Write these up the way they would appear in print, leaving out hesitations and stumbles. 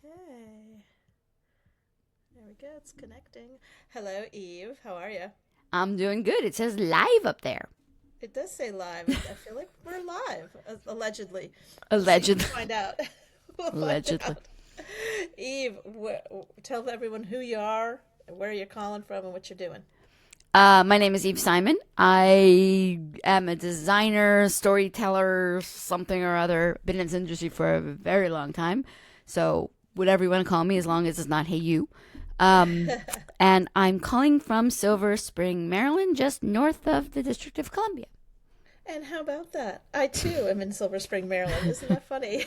Okay. There we go. It's connecting. Hello, Eve. How are you? I'm doing good. It says live up there. It does say live. I feel like we're live, allegedly. We'll see. Allegedly. We'll find out. We'll find Allegedly. out. Eve, tell everyone who you are, where you're calling from, and what you're doing. My name is Eve Simon. I am a designer, storyteller, something or other. Been in this industry for a very long time. So, whatever you want to call me, as long as it's not hey you. Um, and I'm calling from Silver Spring, Maryland, just north of the District of Columbia. And how about that? I too am in Silver Spring, Maryland. Isn't that funny?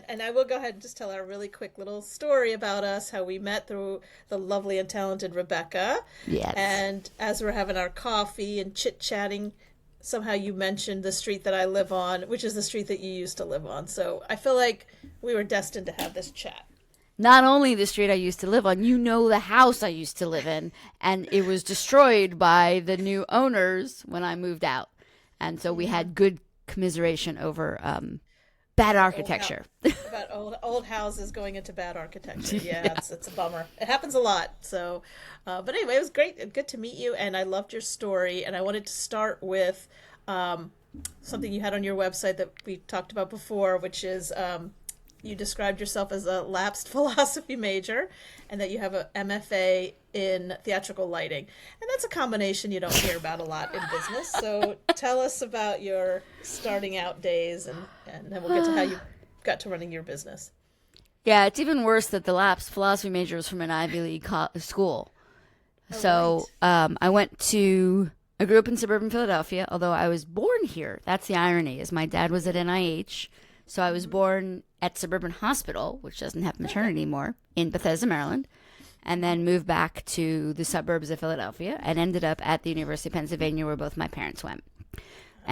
And I will go ahead and just tell our really quick little story about us, how we met through the lovely and talented Rebecca. Yes. And as we're having our coffee and chit-chatting, somehow you mentioned the street that I live on, which is the street that you used to live on. So I feel like we were destined to have this chat. Not only the street I used to live on, you know the house I used to live in, and it was destroyed by the new owners when I moved out. And so we Yeah. had good commiseration over bad About old house, architecture. about old houses going into bad architecture. Yeah, Yeah. it's a bummer. It happens a lot. So, but anyway, it was great, good to meet you, and I loved your story. And I wanted to start with um, something you had on your website that we talked about before, which is you described yourself as a lapsed philosophy major, and that you have a MFA in theatrical lighting, and that's a combination you don't hear about a lot in business. So tell us about your starting out days, and then we'll get to how you got to running your business. Yeah, it's even worse that the lapsed philosophy major was from an Ivy League school. Oh, right. So I grew up in suburban Philadelphia, although I was born here. That's the irony, is my dad was at NIH. So I was Hmm. born at Suburban Hospital, which doesn't have Okay. maternity anymore, in Bethesda, Maryland, and Hmm. then moved back to the suburbs of Philadelphia and ended up at the University of Pennsylvania where both my parents went. I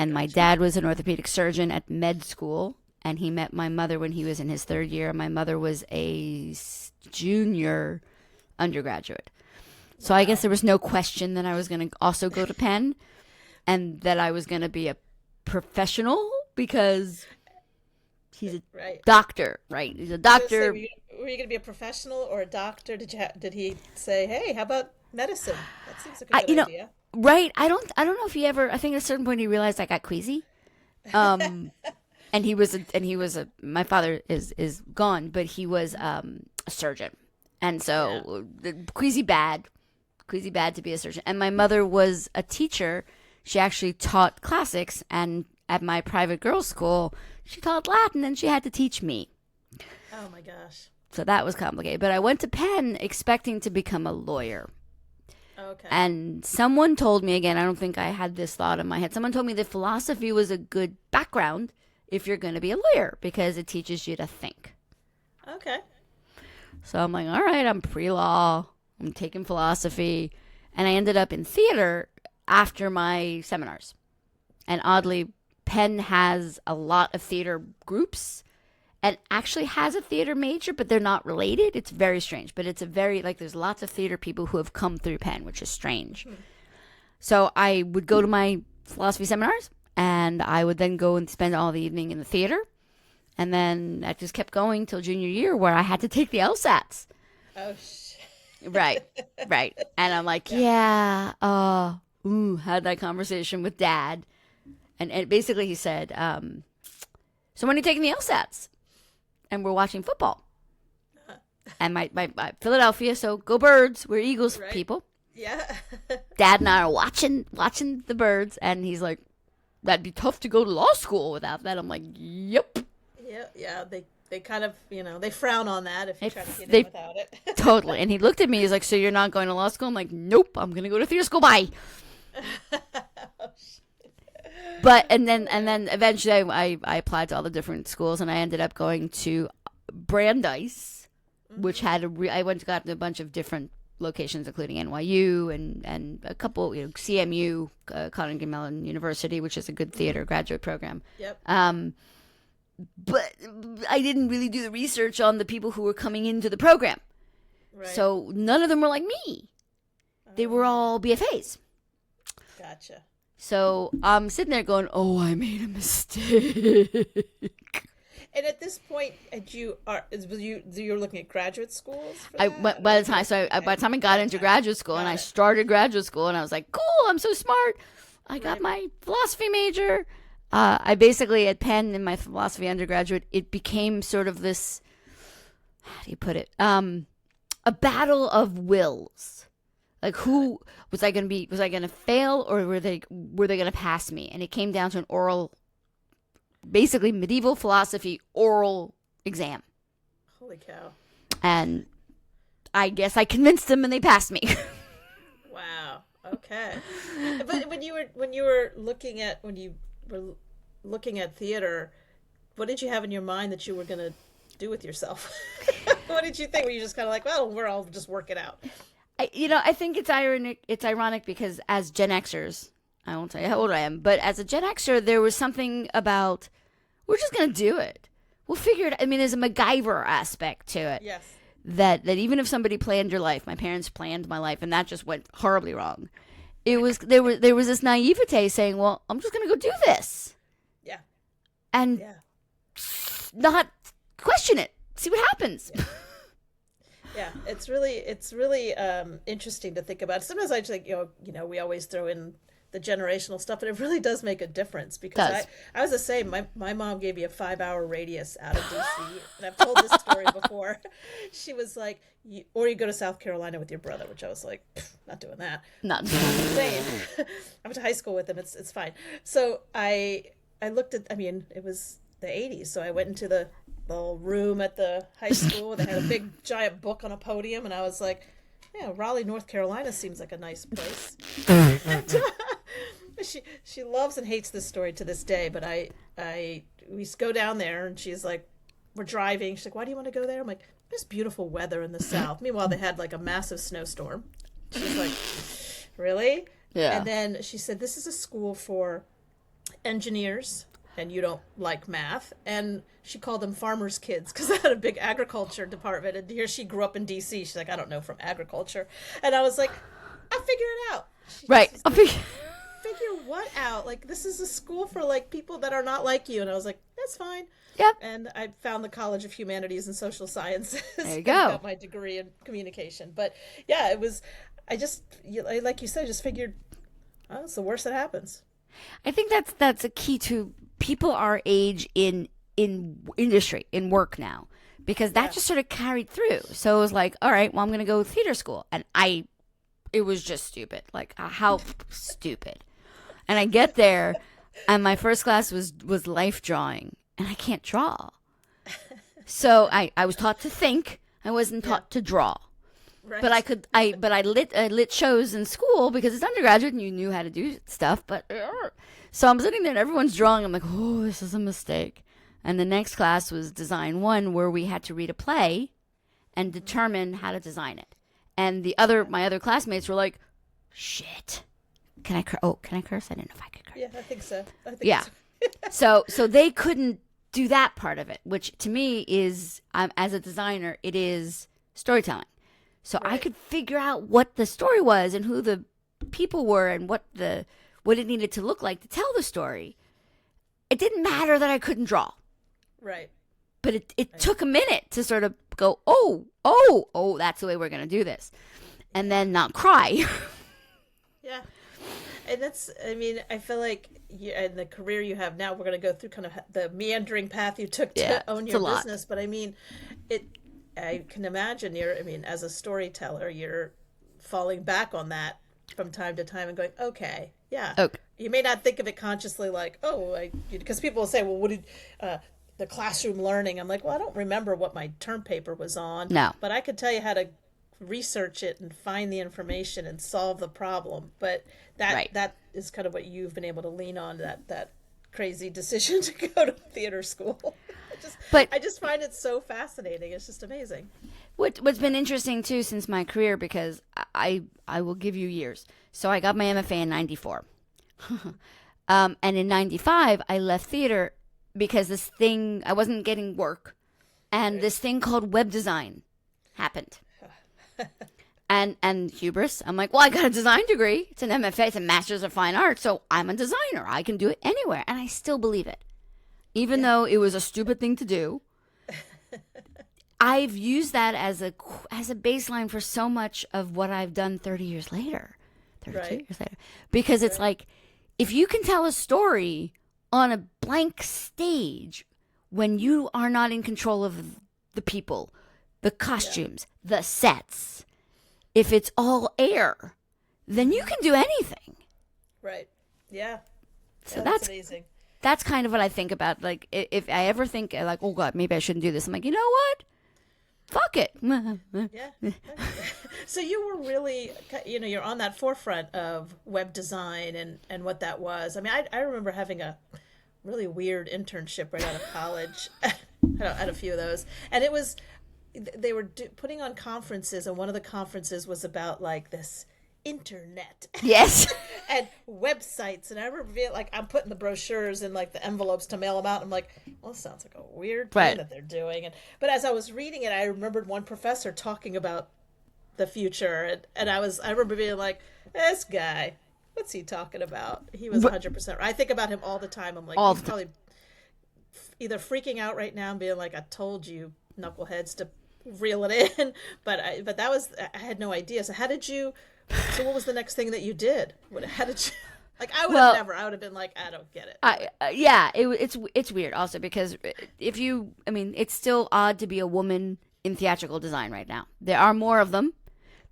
And my gotcha. dad was an orthopedic surgeon at med school, and he met my mother when he was in his third year. My mother was a junior undergraduate. So I guess Wow. there was no question that I was going to also go to Penn and that I was going to be a professional because he's a Right. doctor, right? He's a I was gonna say, doctor. were you gonna be a professional or a doctor? Did he say, "Hey, how about medicine? That seems like a I, good you know, idea." right? I don't know if he ever. I think at a certain point he realized I got queasy. Um, My father is gone, but he was a surgeon, and Yeah. so queasy bad to be a surgeon. And my mother was a teacher. She actually taught classics, and at my private girls' school, she taught Latin, and she had to teach me. Oh my gosh. So that was complicated. But I went to Penn expecting to become a lawyer. Okay. And someone told me, again, I don't think I had this thought in my head. Someone told me that philosophy was a good background if you're going to be a lawyer because it teaches you to think. Okay. So I'm like, all right, I'm pre law, I'm taking philosophy. And I ended up in theater after my seminars. And oddly, Penn has a lot of theater groups and actually has a theater major, but they're not related. It's very strange, but it's a very, like, there's lots of theater people who have come through Penn, which is strange. Hmm. So I would go to my philosophy seminars and I would then go and spend all the evening in the theater. And then that just kept going till junior year where I had to take the LSATs. Oh, Right, right. And I'm like, yeah. yeah, had that conversation with dad. And basically he said, so when are you taking the LSATs? And we're watching football. And my Philadelphia, so go Birds. We're Eagles Right. people. Yeah. Dad and I are watching the Birds, and he's like, "That'd be tough to go to law school without that." I'm like, "Yep." Yeah. Yeah. They kind of they frown on that if you try to get in They without it. totally. And he looked at me. He's like, "So you're not going to law school?" I'm like, "Nope. I'm gonna go to theater school." Bye. Oh, But and then yeah. eventually I applied to all the different schools, and I ended up going to Brandeis, which Hmm. had I went to got a bunch of different locations, including NYU and a couple, CMU, Carnegie Mellon University, which is a good Hmm. theater graduate program. Yep. Um, but I didn't really do the research on the people who were coming into the program, Right. so none of them were like me. They were Oh, all BFAs. gotcha. So I'm sitting there going, "Oh, I made a mistake." And at this point, you're looking at graduate schools for I that? by the time by the time I got into graduate school and I started graduate school and I was like, cool, I'm so smart. I got my philosophy major. I basically at Penn in my philosophy undergraduate, it became sort of this. How do you put it? A battle of wills. Like who was I going to be? Was I going to fail or were they going to pass me? And it came down to an oral, basically medieval philosophy oral exam. Holy cow! And I guess I convinced them and they passed me. Wow. Okay. But when you were looking at theater, what did you have in your mind that you were going to do with yourself? What did you think? Were you just kind of like, well, we're all just work it out? I think it's ironic. It's ironic because as Gen Xers, I won't tell you how old I am, but as a Gen Xer, there was something about we're just going to do it. We'll figure it out. I mean, there's a MacGyver aspect to it. Yes. That even if somebody planned your life, my parents planned my life, and that just went horribly wrong. There was this naivete saying, well, I'm just going to go do this. Yeah. And not question it. See what happens. Yeah, it's really interesting to think about. Sometimes I just think, we always throw in the generational stuff, but it really does make a difference because I was the same. My mom gave me a 5-hour radius out of DC, and I've told this story before. She was like, or you go to South Carolina with your brother, which I was like, not doing that. Not insane. I went to high school with him. It's fine. So I looked at. I mean, it was the 80s, so I went into the room at the high school. They had a big giant book on a podium, and I was like, yeah, Raleigh, North Carolina seems like a nice place. And, she loves and hates this story to this day, but we go down there and she's like, we're driving. She's like, why do you want to go there? I'm like, there's beautiful weather in the South. Meanwhile, they had like a massive snowstorm. She's like, really? Yeah. And then she said, this is a school for engineers and you don't like math. And she called them farmers' kids because they had a big agriculture department. And here she grew up in D.C. She's like, I don't know from agriculture. And I was like, I'll figure it out. Right. I'll figure what out? Like, this is a school for like people that are not like you. And I was like, that's fine. Yep. And I found the College of Humanities and Social Sciences. There you go. Got my degree in communication. But yeah, it was, like you said, just figured, oh, it's the worst that happens. I think that's a key to people our age in industry, in work now, because that just sort of carried through. So it was like, all right, well, I'm going to go to theater school. And it was just stupid. Like, how stupid. And I get there, and my first class was life drawing, and I can't draw. So I was taught to think. I wasn't taught to draw. Right. But I lit shows in school because it's undergraduate and you knew how to do stuff. But so I'm sitting there and everyone's drawing. I'm like, oh, this is a mistake. And the next class was Design 1, where we had to read a play and determine how to design it. And my other classmates were like, shit. Can I curse? Oh, can I curse? I didn't know if I could curse. Yeah, I think so. So they couldn't do that part of it, which to me is, as a designer, it is storytelling. So I could figure out what the story was and who the people were and what it needed to look like to tell the story. It didn't matter that I couldn't draw. Right. But it took a minute to sort of go, oh, that's the way we're going to do this. And then not cry. Yeah. And I feel like in the career you have now, we're going to go through kind of the meandering path you took to own your business. But I can imagine as a storyteller, you're falling back on that from time to time and going, okay. You may not think of it consciously like, because people will say, well, what did the classroom learning? I'm like, well, I don't remember what my term paper was on. No. But I could tell you how to research it and find the information and solve the problem. But that is kind of what you've been able to lean on, that crazy decision to go to theater school. I just find it so fascinating. It's just amazing. What's been interesting too since my career, because I will give you years. So I got my MFA in 94. And in 95 I left theater because I wasn't getting work, and this thing called web design happened. And hubris, I'm like, well, I got a design degree. It's an MFA, it's a Master's of Fine Arts, so I'm a designer. I can do it anywhere. And I still believe it. Even though it was a stupid thing to do, I've used that as a baseline for so much of what I've done 30 years later, 32 Right. years later, because it's Right. like if you can tell a story on a blank stage when you are not in control of the people, the Yeah. costumes, the sets, if it's all air, then you Hmm. can do anything. Right. Yeah. So Yeah, that's amazing. that's kind of what I think about. Like if I ever think like, oh God, maybe I shouldn't do this, I'm like, you know what? Fuck it. Yeah. So you were really, you're on that forefront of web design and what that was. I mean, I remember having a really weird internship right out of college. I had a few of those, and it was they were putting on conferences, and one of the conferences was about like this internet Yes. and websites. And I remember being like, I'm putting the brochures in like the envelopes to mail them out. I'm like, well, this sounds like a weird thing Right. that they're doing. But as I was reading it, I remembered one professor talking about the future, and I remember being like, this guy, what's he talking about? He was 100%. I think about him all the time. I'm like, All he's the time. probably either freaking out right now and being like, I told you, knuckleheads, to reel it in. But that was, I had no idea. So how did you? So what was the next thing that you did? How did you? Like I would have Well, never. I would have been like, I don't get it. yeah, it's weird also because if you, I mean, it's still odd to be a woman in theatrical design right now. There are more of them.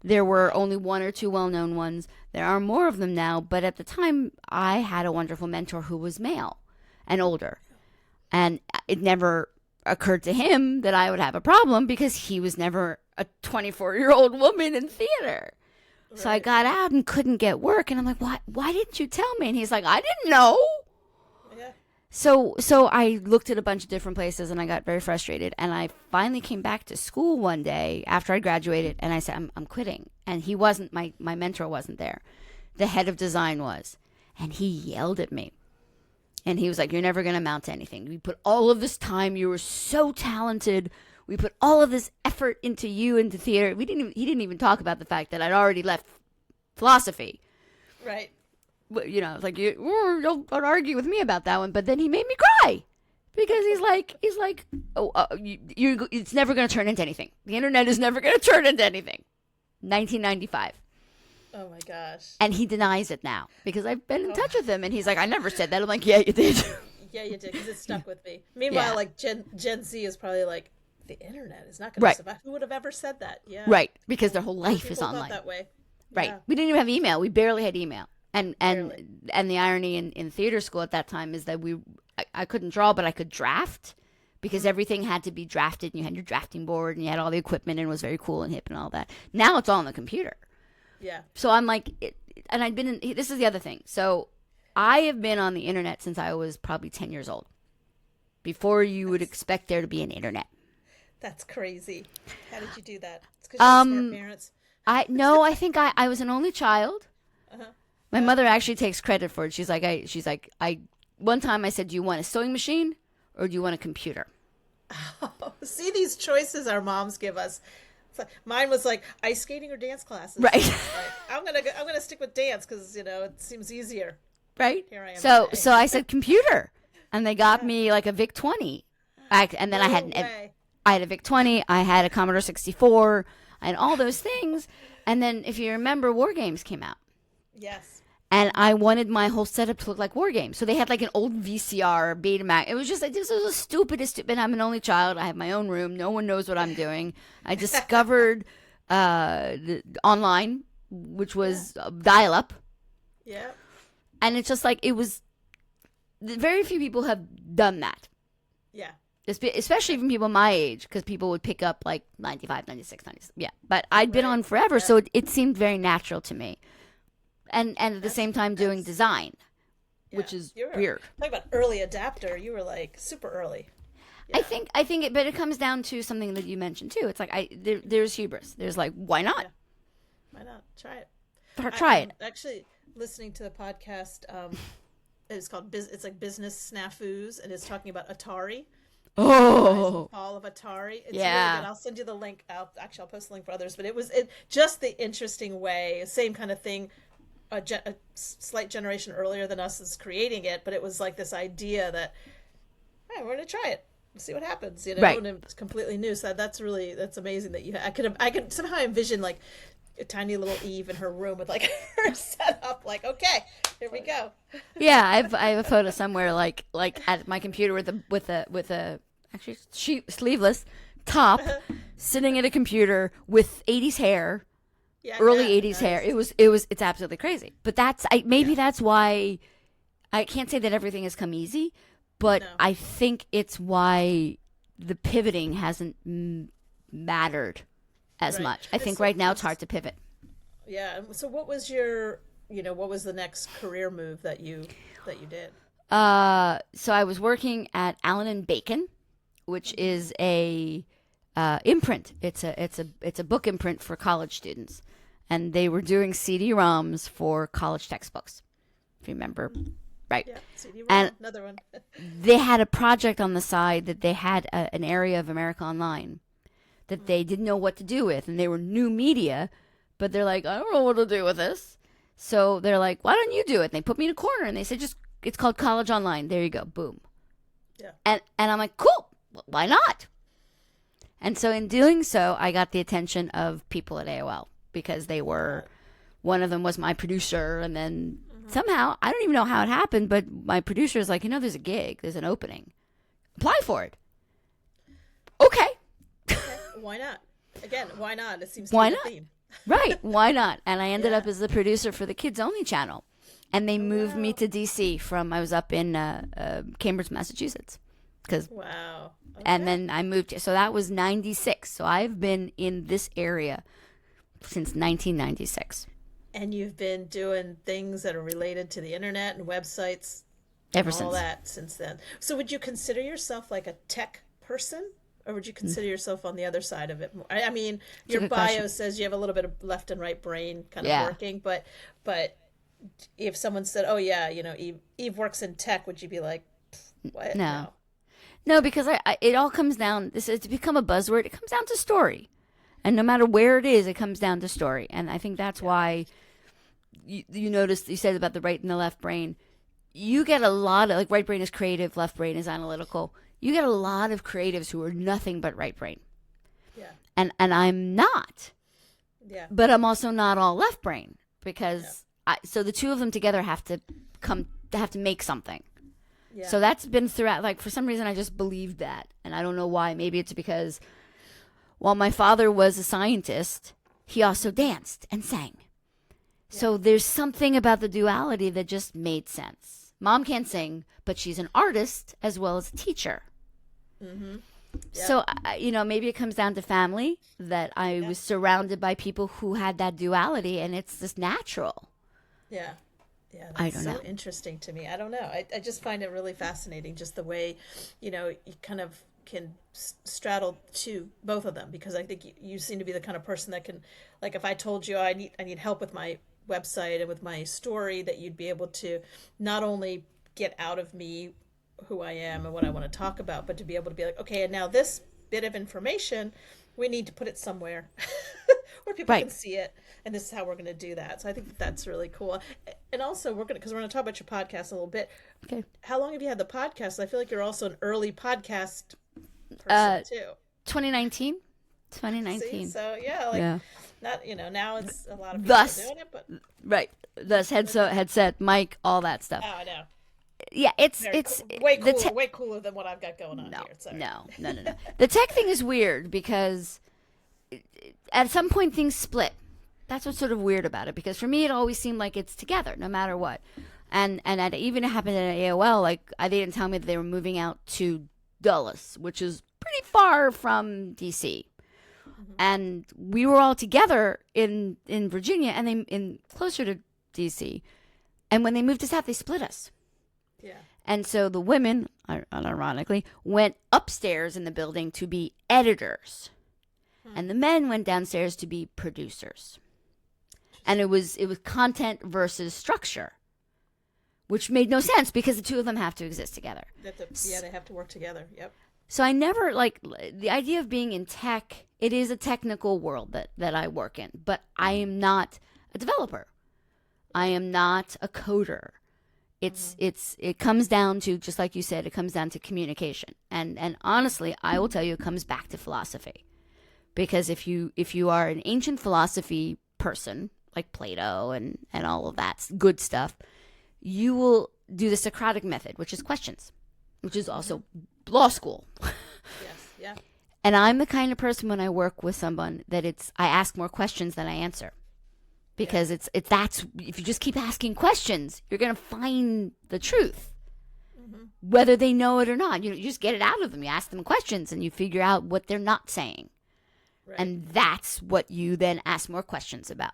There were only one or two well-known ones. There are more of them now, but at the time, I had a wonderful mentor who was male and older, and it never occurred to him that I would have a problem because he was never a 24-year-old woman in theater. So I Right. got out and couldn't get work, and I'm like, why didn't you tell me? And he's like, I didn't know. Yeah. So I looked at a bunch of different places and I got very frustrated. And I finally came back to school one day after I graduated and I said, I'm quitting. And he wasn't, my mentor wasn't there. The head of design was. And he yelled at me. And he was like, you're never going to amount to anything. We put all of this time. You were so talented. We put all of this effort into you, into theater. He didn't even talk about the fact that I'd already left philosophy. Right. You know, it's like don't argue with me about that one. But then he made me cry because he's like, oh, it's never going to turn into anything. The internet is never going to turn into anything. 1995, Oh my gosh. and he denies it now because I've been in Oh. touch with him, and he's like, I never said that. I'm like, yeah, you did. Yeah, you did because it stuck with me. Meanwhile, Yeah. like Gen Z is probably like, the internet is not going Right. to survive. Who would have ever said that? Yeah. Right, because their whole Other life is people thought online. that way. Right. Yeah. We didn't even have email. We barely had email. And Barely. the irony in theater school at that time is that I couldn't draw, but I could draft because everything had to be drafted and you had your drafting board and you had all the equipment and it was very cool and hip and all that. Now it's all on the computer. Yeah. So I'm like, and I've been in, this is the other thing. So I have been on the internet since I was probably 10 years old. Before you would expect there to be an internet. That's crazy. How did you do that? It's because you have smart parents. I think I was an only child. Uh-huh. My mother actually takes credit for it. She's like, one time I said, do you want a sewing machine or do you want a computer? See these choices our moms give us. Mine was like ice skating or dance classes. Right. Like, I'm gonna stick with dance because it seems easier. Right. Here I am So today. I said computer, and they got me like a VIC 20. And then No I way. had a VIC 20. I had a Commodore 64, and all those things. And then if you remember, War Games came out. Yes. And I wanted my whole setup to look like War Games. So they had like an old VCR, Betamax. It was just like, this was the stupidest. And I'm an only child. I have my own room. No one knows what I'm doing. I discovered online, which was dial up. Yeah. And it's just like, it was, very few people have done that. Yeah. Especially even people my age, because people would pick up like 95, 96, 97. Yeah. But I'd been Right. on forever, Yeah. so it seemed very natural to me. And at the same time doing design, which Yeah. is You were- weird. Talk about early adapter. You were like super early. Yeah. I think it, but it comes down to something that you mentioned too. It's like there's hubris. There's like, why not? Yeah. Why not? Try it. Try I'm it. actually listening to the podcast. It's called it's like Business Snafus, and it's talking about Atari. Rise Oh, and Fall of Atari. It's Yeah. really good. I'll send you the link. I'll post the link for others. But it was just the interesting way, same kind of thing. A slight generation earlier than us is creating it, but it was like this idea that, hey, we're going to try it. see what happens, you know, Right. and it's completely new. So that's amazing that I could somehow envision like a tiny little Eve in her room with like her set up, like, okay, here we go. Yeah, I have a photo somewhere like at my computer with a actually sleeveless top, sitting at a computer with 80s hair, Yeah, early yeah, 80s hair. nice. It's absolutely crazy. But maybe that's why I can't say that everything has come easy, but No, I think it's why the pivoting hasn't mattered as right. much. I think right now it's hard to pivot. Yeah. So what was what was the next career move that you did? So I was working at Allen and Bacon, which is a imprint. It's a book imprint for college students, and they were doing CD-ROMs for college textbooks. If you remember, right? Yeah, CD-ROM, And another one. they had a project on the side that they had an area of America Online that they didn't know what to do with, and they were new media, but they're like, I don't know what to do with this. So they're like, why don't you do it? And they put me in a corner, and they said, just it's called College Online. There you go, boom. Yeah. And I'm like, cool, why not? And so in doing so, I got the attention of people at AOL because they were, one of them was my producer, and then somehow, I don't even know how it happened, but my producer is like, there's a gig, there's an opening. Apply for it. Okay. Why not? Again, why not? It seems to Why be not? the theme. Right, why not? And I ended Yeah. up as the producer for the Kids Only channel. And they moved me wow. to DC I was up in Cambridge, Massachusetts. Wow. And Okay. then I moved, so that was 96. So I've been in this area since 1996. And you've been doing things that are related to the internet and websites Ever and all since. that since then. So would you consider yourself like a tech person? Or would you consider yourself on the other side of it? I mean, It's a your good bio question. says you have a little bit of left and right brain kind of Yeah. working, but if someone said, "Oh yeah, Eve works in tech," would you be like, "What? No. No, because it all comes down, it's become a buzzword. It comes down to story. And no matter where it is, it comes down to story. And I think that's why you noticed, you said about the right and the left brain. You get a lot of, like, right brain is creative, left brain is analytical. You get a lot of creatives who are nothing but right brain. Yeah, And I'm not. yeah, But I'm also not all left brain because Yeah. so the two of them together have to make something. yeah. So that's been throughout. Like, for some reason, I just believed that, and I don't know why. Maybe it's because while my father was a scientist, he also danced and sang. So there's something about the duality that just made sense. Mom can't sing, but she's an artist as well as a teacher. Mm-hmm. So, maybe it comes down to family, that I was surrounded by people who had that duality, and it's just natural. Yeah. Yeah, I that's don't so know. interesting to me. I don't know. I just find it really fascinating, just the way, you kind of can straddle to both of them, because I think you seem to be the kind of person that can, like, if I told you I need help with my website and with my story, that you'd be able to not only get out of me who I am and what I want to talk about, but to be able to be like, okay, and now this bit of information, we need to put it somewhere where people Right. can see it, and this is how we're going to do that. So I think that's really cool. And also, because we're going to talk about your podcast a little bit. Okay. How long have you had the podcast? I feel like you're also an early podcast person Uh, too. 2019? See, 2019. so yeah, like Yeah. not now it's a lot of people Thus, doing it, but right. Thus, headset, mic, all that stuff. oh, I know. Yeah, it's Very it's cool. Way the cooler, way cooler than what I've got going on no, here. Sorry. no, no, no, no. The tech thing is weird because at some point things split. That's what's sort of weird about it, because for me it always seemed like it's together no matter what. And it even happened at AOL. Like, they didn't tell me that they were moving out to Dulles, which is pretty far from DC. And we were all together in Virginia, and they in closer to DC. And when they moved us out, they split us. Yeah. And so the women, unironically, went upstairs in the building to be editors, and the men went downstairs to be producers. And it was content versus structure, which made no sense because the two of them have to exist together. They have to work together. Yep. So I never, like, the idea of being in tech. It is a technical world that I work in, but I am not a developer. I am not a coder. It comes down to, just like you said, it comes down to communication. And honestly, I will tell you, it comes back to philosophy. Because if you are an ancient philosophy person, like Plato and all of that good stuff, you will do the Socratic method, which is questions, which is also law school. Yes, yeah. And I'm the kind of person, when I work with someone, that I ask more questions than I answer. Because it's that's, if you just keep asking questions, you're going to find the truth. Whether they know it or not. You just get it out of them. You ask them questions and you figure out what they're not saying. Right. And that's what you then ask more questions about.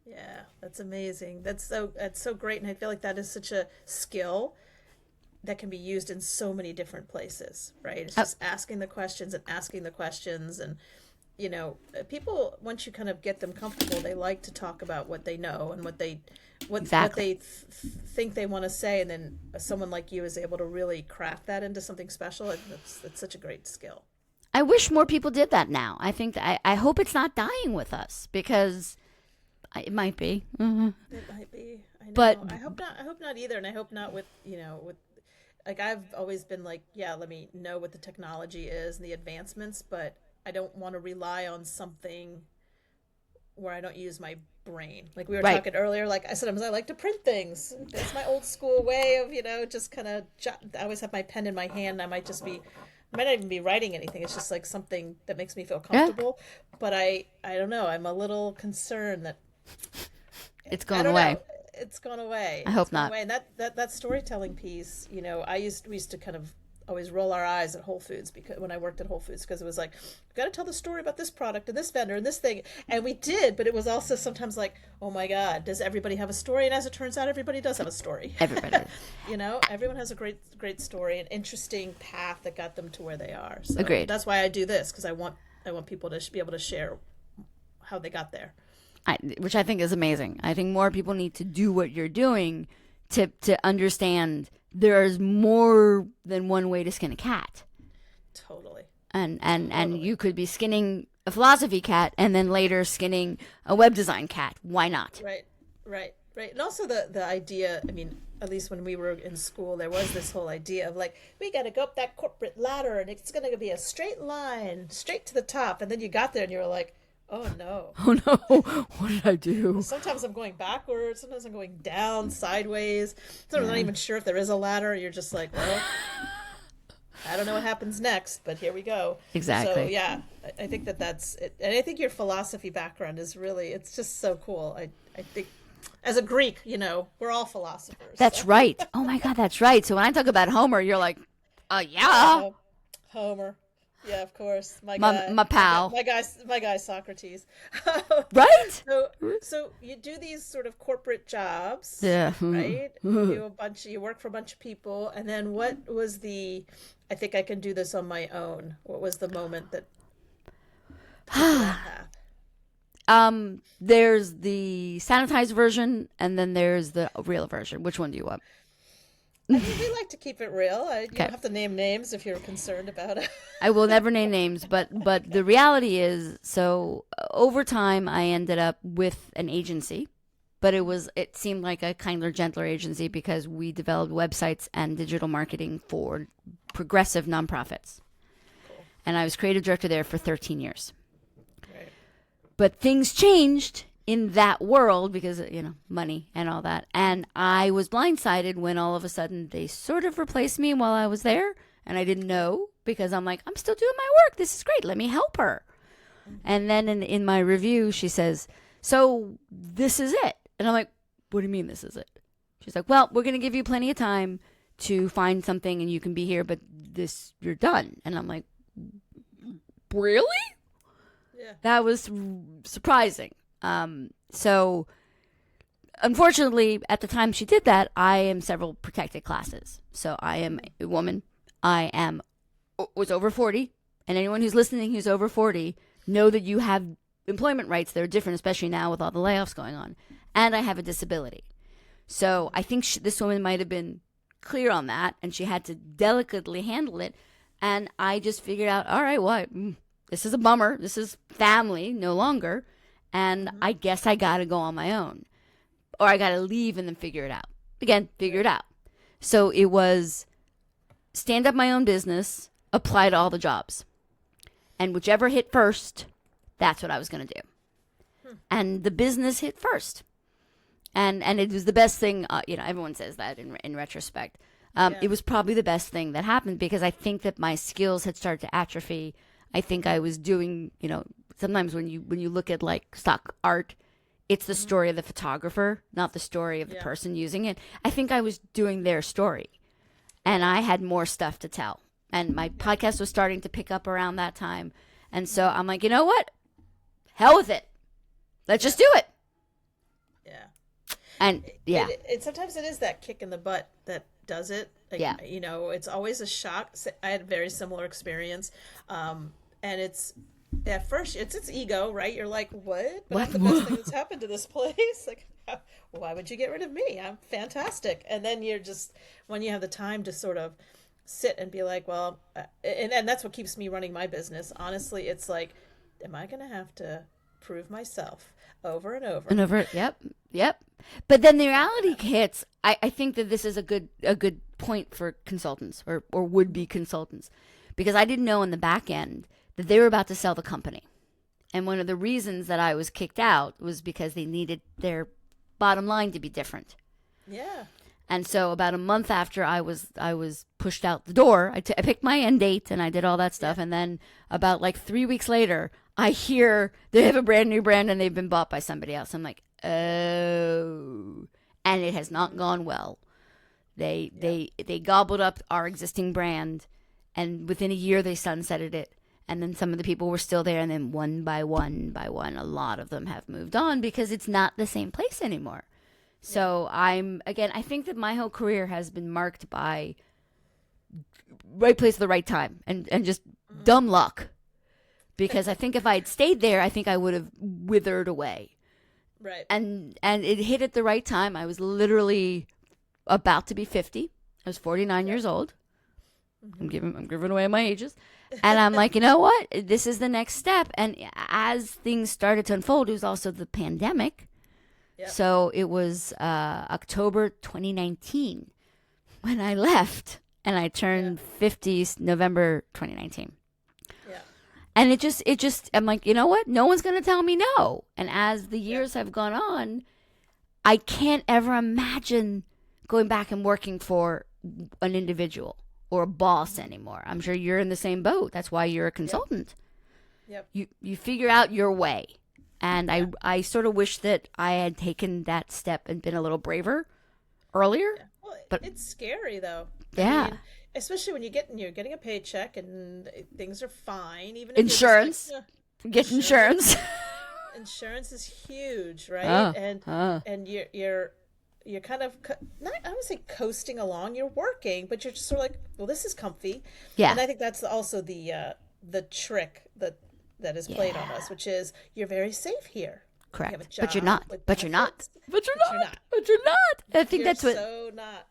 Yeah, that's amazing. That's so great. And I feel like that is such a skill that can be used in so many different places, right? It's just asking the questions and asking the questions. And, people, once you kind of get them comfortable, they like to talk about what they know and what they think they want to say. And then someone like you is able to really craft that into something special. It's such a great skill. I wish more people did that now. I think I hope it's not dying with us, because it might be. Mm-hmm. It might be. I know. But I hope not. I hope not either. And I hope not with like, I've always been like, yeah, let me know what the technology is and the advancements, but I don't want to rely on something where I don't use my brain. Like we were talking earlier, like sometimes I like to print things. That's my old school way of, just kind of I always have my pen in my hand. I might not even be writing anything. It's just like something that makes me feel comfortable. Yeah. But I don't know. I'm a little concerned that it's gone away. It's gone away. I hope not. And that storytelling piece, we used to kind of always roll our eyes at Whole Foods, because when I worked at Whole Foods, because it was like, we've got to tell the story about this product and this vendor and this thing. And we did, but it was also sometimes like, oh my God, does everybody have a story? And as it turns out, everybody does have a story. Everybody. Everyone has a great story, an interesting path that got them to where they are. So agreed. That's why I do this, because I want people to be able to share how they got there. Which I think is amazing. I think more people need to do what you're doing to understand there's more than one way to skin a cat. Totally. And you could be skinning a philosophy cat and then later skinning a web design cat. Why not? Right. And also the idea, I mean, at least when we were in school, there was this whole idea of like, we got to go up that corporate ladder and it's going to be a straight line, straight to the top. And then you got there and you were like, oh no. Oh no. What did I do? Sometimes I'm going backwards. Sometimes I'm going down, sideways. Sometimes I'm not even sure if there is a ladder. You're just like, well, I don't know what happens next, but here we go. Exactly. So yeah, I think that's it. And I think your philosophy background is really, it's just so cool. I think as a Greek, we're all philosophers. That's right. Oh my God, that's right. So when I talk about Homer, you're like, yeah. Homer. Yeah, of course. My pal. My guy Socrates. Right? So you do these sort of corporate jobs. Yeah. Right? You work for a bunch of people, and then what was I think I can do this on my own. What was the moment that took that path? There's the sanitized version and then there's the real version. Which one do you want? I mean, we like to keep it real. You don't have to name names if you're concerned about it. I will never name names, but the reality is, so over time I ended up with an agency, but it seemed like a kinder, gentler agency because we developed websites and digital marketing for progressive nonprofits. Cool. And I was creative director there for 13 years. Right. But things changed in that world because, money and all that. And I was blindsided when all of a sudden they sort of replaced me while I was there. And I didn't know because I'm like, I'm still doing my work. This is great. Let me help her. Mm-hmm. And then in my review, she says, so this is it. And I'm like, what do you mean this is it? She's like, well, we're going to give you plenty of time to find something and you can be here, but you're done. And I'm like, really? Yeah. That was surprising. So unfortunately, at the time she did that, I am several protected classes. So I am a woman. I was over 40. And anyone who's listening who's over 40, know that you have employment rights that are different, especially now with all the layoffs going on. And I have a disability. So I think this woman might have been clear on that, and she had to delicately handle it. And I just figured out, all right, well, this is a bummer. This is family no longer. And I guess I got to go on my own. Or I got to leave and then figure it out. again, figure it out. So it was stand up my own business, apply to all the jobs. And whichever hit first, that's what I was going to do. And the business hit first. And it was the best thing, everyone says that in retrospect. It was probably the best thing that happened because I think that my skills had started to atrophy. I think I was doing, sometimes when you look at like stock art, it's the story of the photographer, not the story of the person using it. I think I was doing their story, and I had more stuff to tell. And my podcast was starting to pick up around that time. And so I'm like, you know what? Hell with it. Let's just do it. Yeah. And Sometimes it is that kick in the butt that does it. Like, it's always a shock. I had a very similar experience. And it's, at first, it's ego, right? You're like, what? But I'm the best thing that's happened to this place. Like, why would you get rid of me? I'm fantastic. And then you're just, when you have the time to sort of sit and be like, well, and that's what keeps me running my business. Honestly, it's like, am I going to have to prove myself over and over? And over, yep. But then the reality hits. I think that this is a good point for consultants or would-be consultants, because I didn't know in the back end that they were about to sell the company. And one of the reasons that I was kicked out was because they needed their bottom line to be different. Yeah. And so about a month after I was pushed out the door, I picked my end date and I did all that stuff. And then about like 3 weeks later, I hear they have a brand new brand and they've been bought by somebody else. I'm like, oh, and it has not gone well. They gobbled up our existing brand, and within a year they sunsetted it. And then some of the people were still there, and then one by one, a lot of them have moved on because it's not the same place anymore. So I think that my whole career has been marked by right place at the right time and just dumb luck. Because I think if I had stayed there, I think I would have withered away. Right. And it hit at the right time. I was literally about to be 50. I was 49 years old. I'm giving away my ages. And I'm like, you know what? This is the next step. And as things started to unfold, it was also the pandemic. Yep. So it was October 2019 when I left, and I turned 50 November 2019. Yeah. And it just, I'm like, you know what? No one's going to tell me no. And as the years have gone on, I can't ever imagine going back and working for an individual or a boss anymore. I'm sure you're in the same boat. That's why you're a consultant. Yep. You figure out your way. And I sort of wish that I had taken that step and been a little braver earlier. Yeah. Well, but it's scary though. Yeah. I mean, especially when you're getting a paycheck and things are fine. Even if insurance. You're just like, get insurance. Insurance is huge, right? And you're kind of not, I would say coasting along. You're working, but you're just sort of like, well, this is comfy. Yeah. And I think that's also the trick that is played on us, which is you're very safe here. Correct. You have a job but you're not. with benefits, But you're not. I think that's what. So not.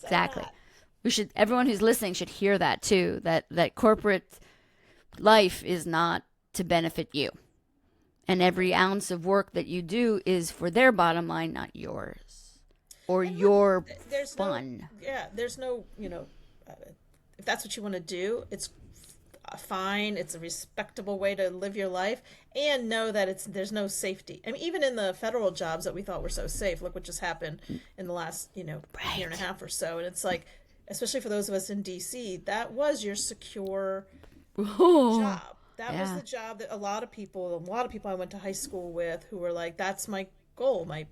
Exactly. Not. Everyone who's listening should hear that too. That corporate life is not to benefit you, and every ounce of work that you do is for their bottom line, not yours, or your fun. There's no. If that's what you want to do, it's fine. It's a respectable way to live your life, and know that there's no safety. I mean, even in the federal jobs that we thought were so safe, look what just happened in the last year and a half or so. And it's like, especially for those of us in DC, that was your secure job. That was the job that a lot of people I went to high school with who were like, that's my goal. My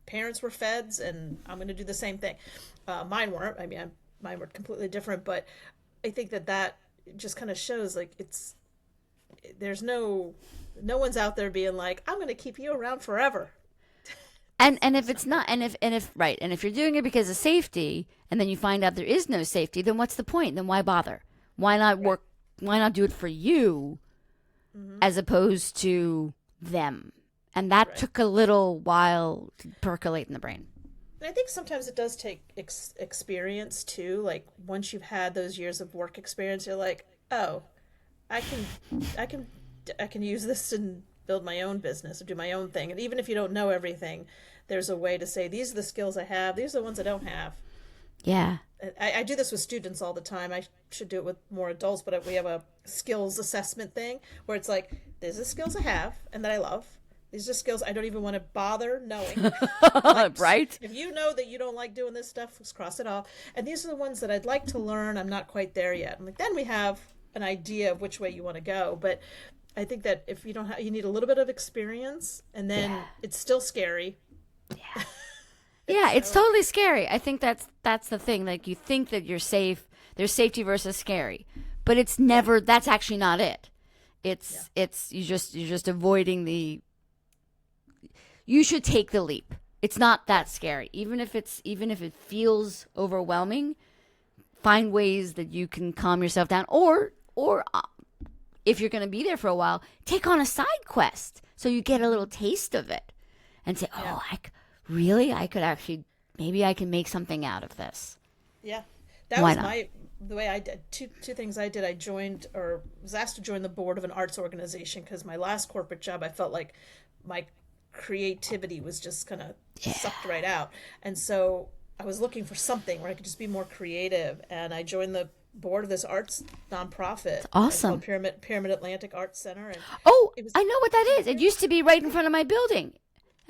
parents were feds, and I'm going to do the same thing. Mine weren't. I mean, mine were completely different, but I think that just kind of shows like there's no one's out there being like, I'm going to keep you around forever. And if it's not, and if you're doing it because of safety, and then you find out there is no safety, then what's the point? Then why bother? Why not work? Why not do it for you, as opposed to them? And that took a little while to percolate in the brain. And I think sometimes it does take experience too. Like once you've had those years of work experience, you're like, oh, I can use this and build my own business or do my own thing. And even if you don't know everything, there's a way to say, these are the skills I have, these are the ones I don't have. Yeah. I do this with students all the time. I should do it with more adults, but we have a skills assessment thing where it's like, these are the skills I have and that I love. These are skills I don't even want to bother knowing. Like, Right? if you know that you don't like doing this stuff, let's cross it off. And these are the ones that I'd like to learn. I'm not quite there yet. I'm like, then we have an idea of which way you want to go. But I think that if you don't have, you need a little bit of experience, and then it's still scary. Yeah. Yeah, it's totally scary. I think that's the thing. Like, you think that you're safe. There's safety versus scary, but it's never. That's actually not it. It's you're just avoiding the. You should take the leap. It's not that scary. Even if it feels overwhelming, find ways that you can calm yourself down, or if you're going to be there for a while, take on a side quest so you get a little taste of it, and say, "Oh, I could actually, maybe I can make something out of this." Yeah, that Why was not? the way I did. Two things I did. I joined, or was asked to join, the board of an arts organization, because my last corporate job, I felt like my creativity was just kind of sucked right out, and so I was looking for something where I could just be more creative, and I joined the board of this arts nonprofit. Awesome. Called Pyramid Atlantic Arts Center, and Oh, it was I know what that is. It used to be right in front of my building.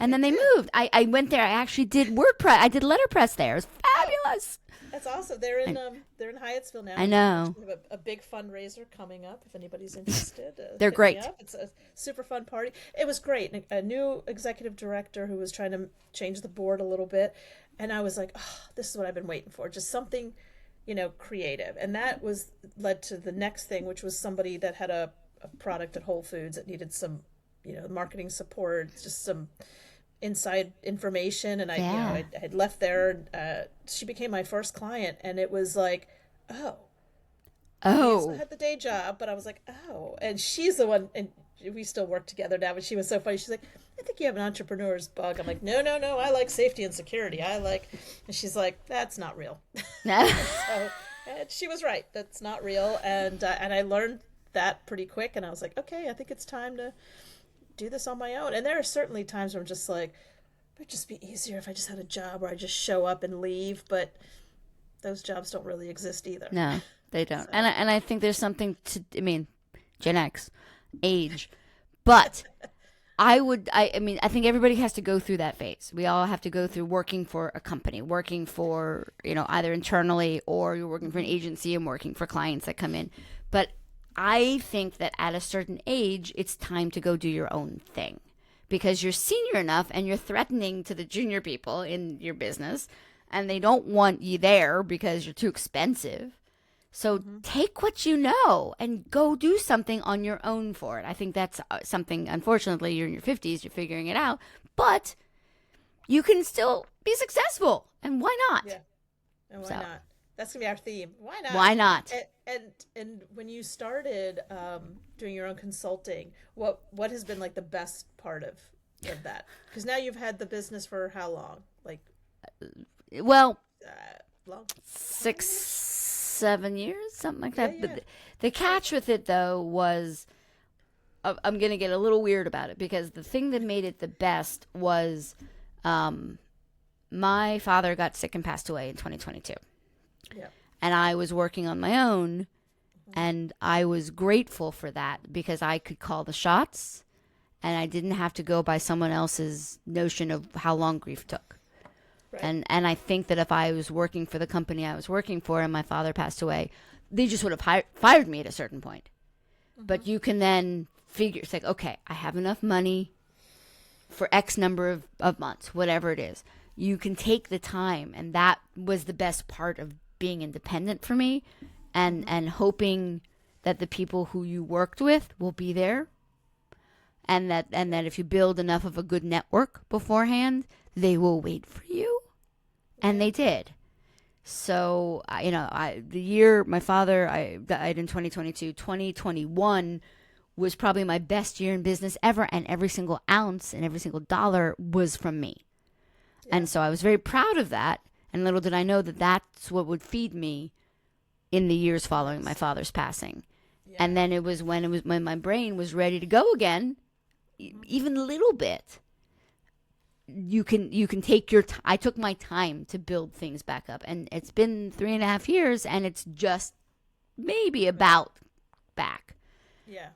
And then they moved. I went there. I actually did WordPress. I did letterpress there. It was fabulous. That's awesome. They're in Hyattsville now. I know. We have a big fundraiser coming up. If anybody's interested, They're hit me great. up. It's a super fun party. It was great. A new executive director who was trying to change the board a little bit, and I was like, oh, this is what I've been waiting for. Just something, creative. And that led to the next thing, which was somebody that had a product at Whole Foods that needed some, marketing support, just some inside information, and I had left there. She became my first client, and it was like, oh, I had the day job, but I was like, oh, and she's the one, and we still work together now. But she was so funny. She's like, I think you have an entrepreneur's bug. I'm like, no, I like safety and security. And she's like, that's not real. So, and she was right. That's not real, and I learned that pretty quick, and I was like, okay, I think it's time to do this on my own. And there are certainly times where I'm just like, it would just be easier if I just had a job where I just show up and leave, but those jobs don't really exist either. No, they don't. So. And I think there's something to, Gen X, age, but I think everybody has to go through that phase. We all have to go through working for a company, working for, either internally, or you're working for an agency and working for clients that come in. But I think that at a certain age, it's time to go do your own thing, because you're senior enough and you're threatening to the junior people in your business, and they don't want you there because you're too expensive. So take what you know and go do something on your own for it. I think that's something, unfortunately, you're in your 50s, you're figuring it out, but you can still be successful. And why not? Yeah. And why not? That's going to be our theme. Why not? Why not? And when you started doing your own consulting, what has been like the best part of that? Because now you've had the business for how long? Like, long? 6, 7 years, something like that. Yeah. But the catch with it, though, was I'm going to get a little weird about it, because the thing that made it the best was my father got sick and passed away in 2022. Yeah. And I was working on my own, and I was grateful for that, because I could call the shots, and I didn't have to go by someone else's notion of how long grief took. Right. And I think that if I was working for the company I was working for and my father passed away, they just would have fired me at a certain point. But you can then figure, it's like, okay, I have enough money for X number of months, whatever it is. You can take the time, and that was the best part of being independent for me, and hoping that the people who you worked with will be there, and that if you build enough of a good network beforehand, they will wait for you. And they did. So, the year my father died in 2022, 2021 was probably my best year in business ever, and every single ounce and every single dollar was from me. Yeah. And so I was very proud of that, and little did I know that that's what would feed me in the years following my father's passing. Yeah. And then it was when my brain was ready to go again, even a little bit, you can take your I took my time to build things back up, and it's been 3.5 years, and it's just maybe about back. Yeah.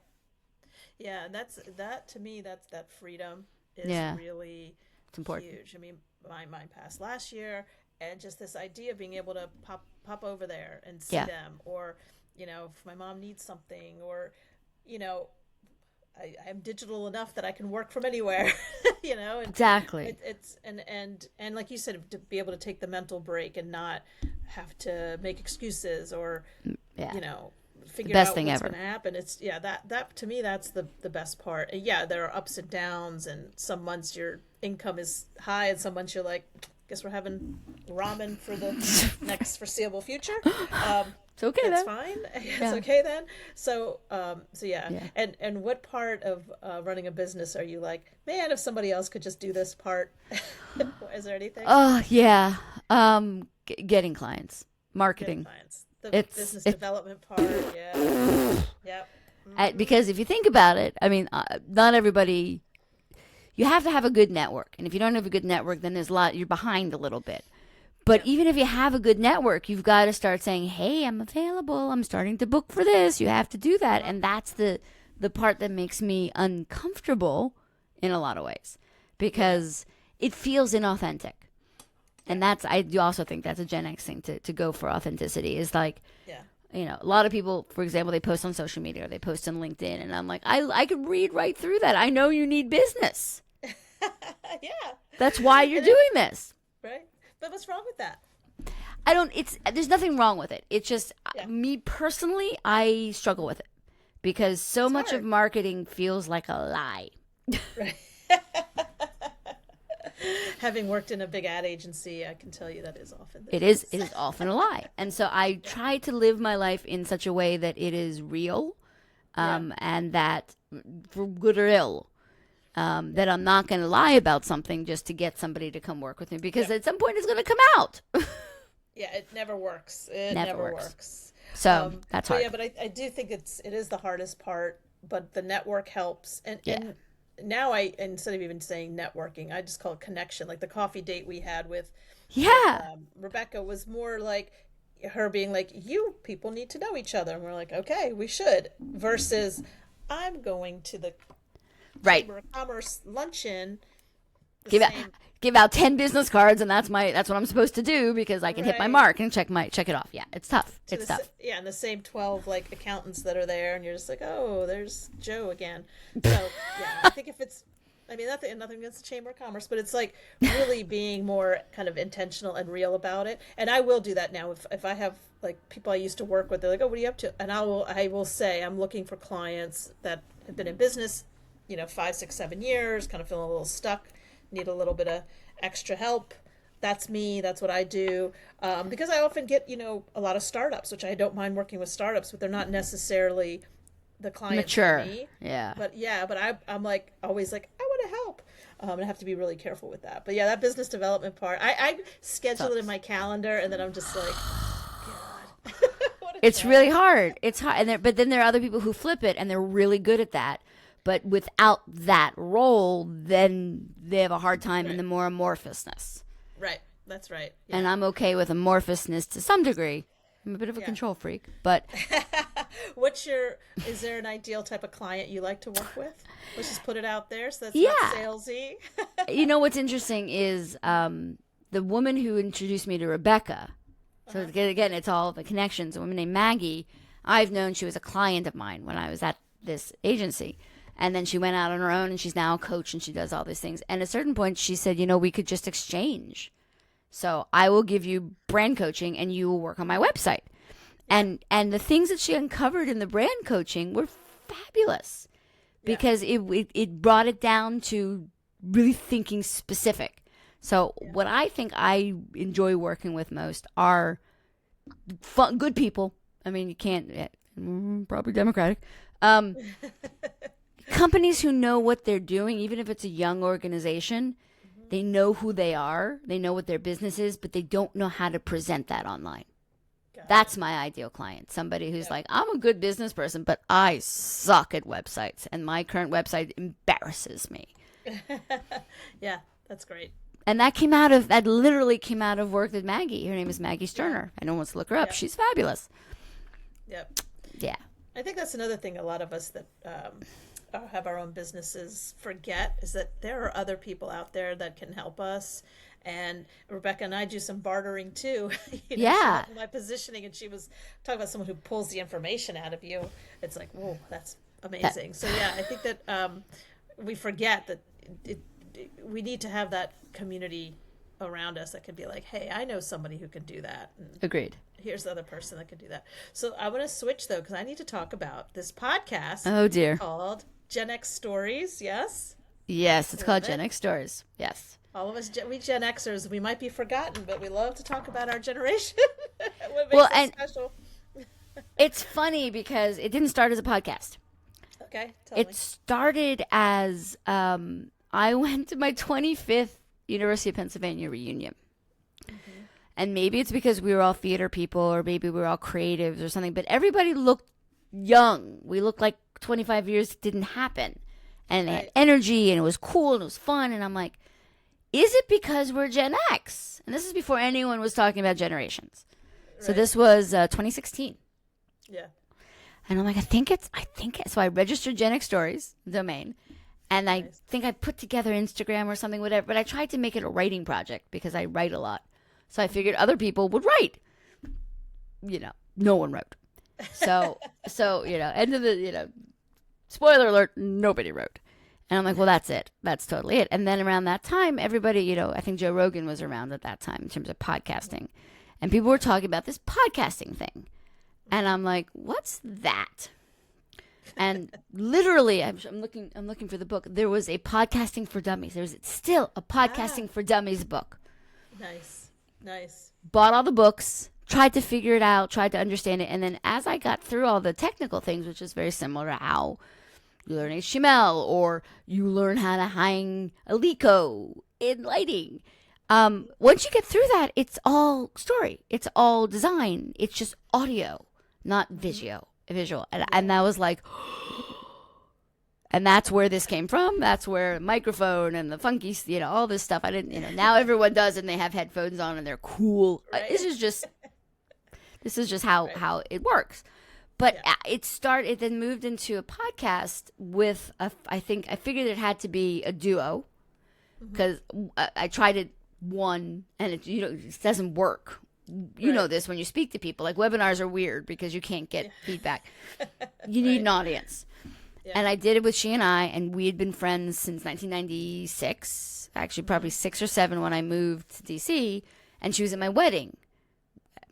Yeah, and that's that to me. That's that freedom is Yeah, really it's important. huge. I mean, mine passed last year, and just this idea of being able to pop over there and see Yeah, them, or if my mom needs something, or you know, I'm digital enough that I can work from anywhere, and exactly. it's and like you said, to be able to take the mental break and not have to make excuses or Yeah, you know the figure best out thing what's ever. going to happen. It's that to me, that's the best part. And yeah, there are ups and downs, and some months your income is high and some months you're like, guess we're having ramen for the next foreseeable future. um, It's okay that's then. fine. It's Yeah, okay then. So yeah. yeah. And what part of running a business are you like, man, if somebody else could just do this part? Is there anything? Oh yeah. Getting clients, Getting marketing. clients, the It's business it development part. Yeah. Yep. because if you think about it, I mean, not everybody. You have to have a good network, and if you don't have a good network, then there's a lot. You're behind a little bit. But Yep. even if you have a good network, you've got to start saying, "Hey, I'm available. I'm starting to book for this." You have to do that, Uh-huh. and that's the part that makes me uncomfortable in a lot of ways Yeah. because it feels inauthentic. Yeah. And I do also think that's a Gen X thing to go for authenticity is like, Yeah. a lot of people, for example, they post on social media or they post on LinkedIn, and I'm like, I could read right through that. I know you need business. Yeah. That's why you're And it, doing this. right. But what's wrong with that? I don't. There's nothing wrong with it. It's just Yeah. me personally, I struggle with it because so It's much of hard. marketing feels like a lie. Right. Having worked in a big ad agency, I can tell you that is often the It is. case. It is often a lie, and so I Yeah. try to live my life in such a way that it is real, Yeah. and that for good or ill, Yeah. that I'm not going to lie about something just to get somebody to come work with me because Yep. at some point it's going to come out. Yeah. It never works. It Never never works. works. So that's But hard. yeah, but I do think it is the hardest part. But the network helps, and Yeah. now I, instead of even saying networking, I just call it connection. Like the coffee date we had with Yeah. Rebecca was more like her being like, you people need to know each other, and we're like, okay, we should. Versus, I'm going to the Right. Chamber of Commerce luncheon, the Give out same, give out 10 business cards, and that's what I'm supposed to do because I can hit my right, mark and check it off. Yeah, it's tough. to It's tough. yeah, and the same 12 like accountants that are there, and you're just like, oh, there's Joe again. So yeah, I think if it's, I mean, nothing against the Chamber of Commerce, but it's like really being more kind of intentional and real about it. And I will do that now. If I have like people I used to work with, they're like, oh, what are you up to? And I will say I'm looking for clients that have been in business, 5, 6, 7 years, kind of feeling a little stuck, need a little bit of extra help. That's me. That's what I do. Because I often get, a lot of startups, which I don't mind working with startups, but they're not necessarily the client for Mature. me. Yeah. But yeah, but I'm like always like, I want to help. And I have to be really careful with that. But yeah, that business development part, I schedule it in Sucks. my calendar, and then I'm just like, God, what a It's really challenge. hard. It's hard. But then there are other people who flip it and they're really good at that. But without that role, then they have a hard time in Right, the more amorphousness. right. That's right. And Yeah, I'm okay with amorphousness to some degree. I'm a bit of a yeah. control freak, but Is there an ideal type of client you like to work with? Let's just put it out there so that's not yeah. salesy. What's interesting is the woman who introduced me to Rebecca. So Uh-huh. again, it's all the connections. A woman named Maggie. I've known she was a client of mine when I was at this agency. And then she went out on her own and she's now a coach and she does all these things. And at a certain point, she said, we could just exchange. So I will give you brand coaching and you will work on my website. Yeah, And the things that she uncovered in the brand coaching were fabulous yeah, because it brought it down to really thinking specific. So yeah. what I think I enjoy working with most are good people. I mean, you can't probably Democratic. Um, Companies who know what they're doing, even if it's a young organization, Mhm. they know who they are, they know what their business is, but they don't know how to present that online. Got it. That's my ideal client. Somebody who's Yep. like, I'm a good business person, but I suck at websites, and my current website embarrasses me. Yeah, That's great. And that literally came out of work with Maggie. Her name is Maggie Sterner. Anyone wants to look her up. Yep. She's fabulous. Yep. Yeah. I think that's another thing a lot of us that have our own businesses forget is that there are other people out there that can help us. And Rebecca and I do some bartering too. Yeah. My positioning, and she was talking about someone who pulls the information out of you. It's like, whoa, that's amazing. So yeah, I think that we forget that we need to have that community around us that can be like, hey, I know somebody who can do that. And Agreed. here's the other person that can do that. So I want to switch though, because I need to talk about this podcast. Oh dear. Called GenX Stories. Yes. Yes, it's called GenX Stories. Yes. All of us, we Gen Xers, we might be forgotten, but we love to talk about our generation. What makes us special? It's funny because it didn't start as a podcast. Okay, tell me. It started as I went to my 25th University of Pennsylvania reunion. Mm-hmm. And maybe it's because we were all theater people, or maybe we were all creatives or something, but everybody looked young. We looked like 25 years didn't happen. And they had energy, and it was cool, and it was fun. And I'm like, is it because we're Gen X? And this is before anyone was talking about generations. Right. So this was 2016. Yeah. And I'm like, I think it's. So I registered GenX Stories domain, and I think I put together Instagram or something, whatever. But I tried to make it a writing project because I write a lot. So I figured other people would write. No one wrote. So end of the, spoiler alert, nobody wrote. And I'm like, well, that's it. That's totally it. And then around that time, everybody, I think Joe Rogan was around at that time in terms of podcasting. And people were talking about this podcasting thing. And I'm like, what's that? And literally, I'm looking for the book. There was a podcasting for dummies. There's still a podcasting for dummies book. Nice. Bought all the books, tried to figure it out, tried to understand it. And then as I got through all the technical things, which is very similar to how you learn HTML or you learn how to hang a Lico in lighting. Once you get through that, it's all story. It's all design. It's just audio, not visual. And that was like, and that's where this came from. That's where microphone and the funky, all this stuff. I didn't, now everyone does, and they have headphones on and they're cool. Right. This is just how it works. But it then moved into a podcast with I figured it had to be a duo because I tried it one and it doesn't work. You know this when you speak to people. Like webinars are weird because you can't get feedback. You need an audience. Yeah. And I did it with she and I, and we had been friends since 1996. Actually, probably 6 or 7 when I moved to DC, and she was at my wedding.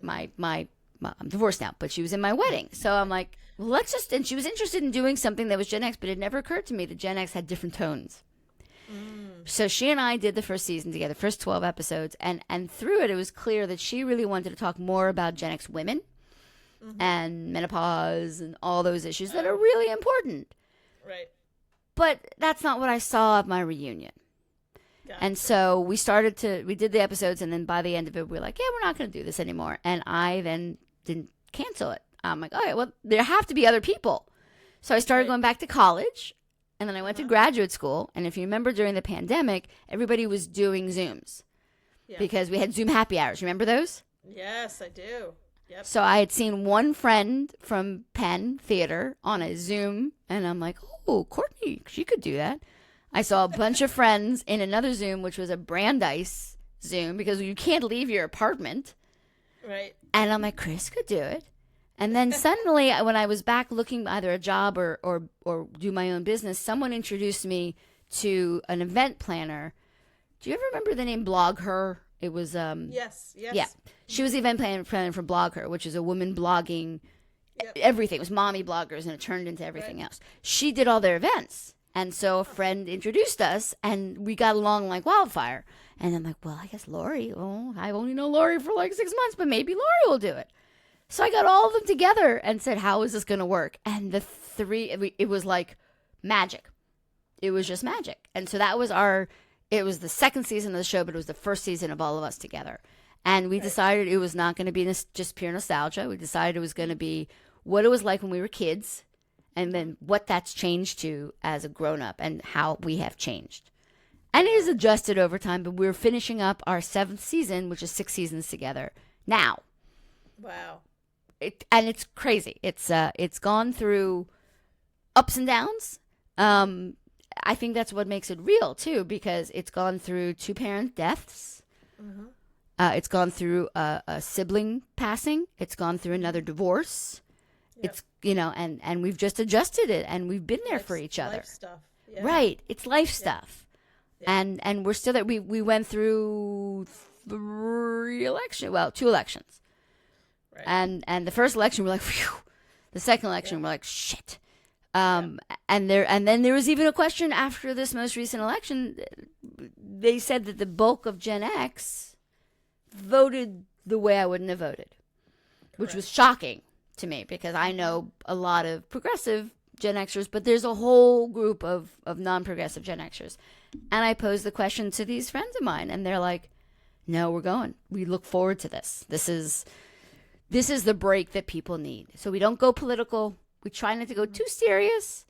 I'm divorced now, but she was in my wedding. So I'm like, well, and she was interested in doing something that was Gen X, but it never occurred to me that Gen X had different tones. So she and I did the first season together, first 12 episodes, and through it was clear that she really wanted to talk more about Gen X women and menopause and all those issues that are really important. Right. But that's not what I saw at my reunion. Gotcha. And so we did the episodes, and then by the end of it, we were like, yeah, we're not going to do this anymore. And I then didn't cancel it. I'm like, okay, well, there have to be other people. So I started going back to college, and then I went to graduate school. And if you remember during the pandemic, everybody was doing Zooms because we had Zoom happy hours. Remember those? Yes, I do. Yep. So I had seen one friend from Penn Theater on a Zoom, and I'm like, oh, Courtney, she could do that. I saw a bunch of friends in another Zoom, which was a Brandeis Zoom, because you can't leave your apartment. Right. And I'm like, Chris could do it. And then suddenly, when I was back looking either a job or do my own business, someone introduced me to an event planner. Do you ever remember the name Blog Her? It was yes. Yeah, she was the event planner for Blog Her, which is a woman blogging everything. It was mommy bloggers, and it turned into everything else. She did all their events, and so a friend introduced us, and we got along like wildfire. And I'm like, well, I guess Lori. Oh, I only know Lori for like 6 months, but maybe Lori will do it. So I got all of them together and said, how is this going to work? And it was like magic. It was just magic. And so it was the second season of the show, but it was the first season of all of us together. And we decided it was not going to be just pure nostalgia. We decided it was going to be what it was like when we were kids, and then what that's changed to as a grown-up and how we have changed. And it is adjusted over time, but we're finishing up our 7th season, which is 6 seasons together now. Wow. And it's crazy. It's gone through ups and downs. I think that's what makes it real too, because it's gone through 2 parent deaths. Mm-hmm. It's gone through a sibling passing. It's gone through another divorce. Yep. It's and we've just adjusted it, and we've been there for each other. Life stuff. Yeah. Right. It's life stuff. Yeah. And we're still there. We went through 2 elections. Right. And the first election we're like, phew. The second election we're like, shit. And then there was even a question after this most recent election. They said that the bulk of Gen X voted the way I wouldn't have voted, which was shocking to me, because I know a lot of progressive Gen Xers, but there's a whole group of non-progressive Gen Xers. And I posed the question to these friends of mine, and they're like, no, we're going. We look forward to this. This is the break that people need. So we don't go political. We try not to go too serious.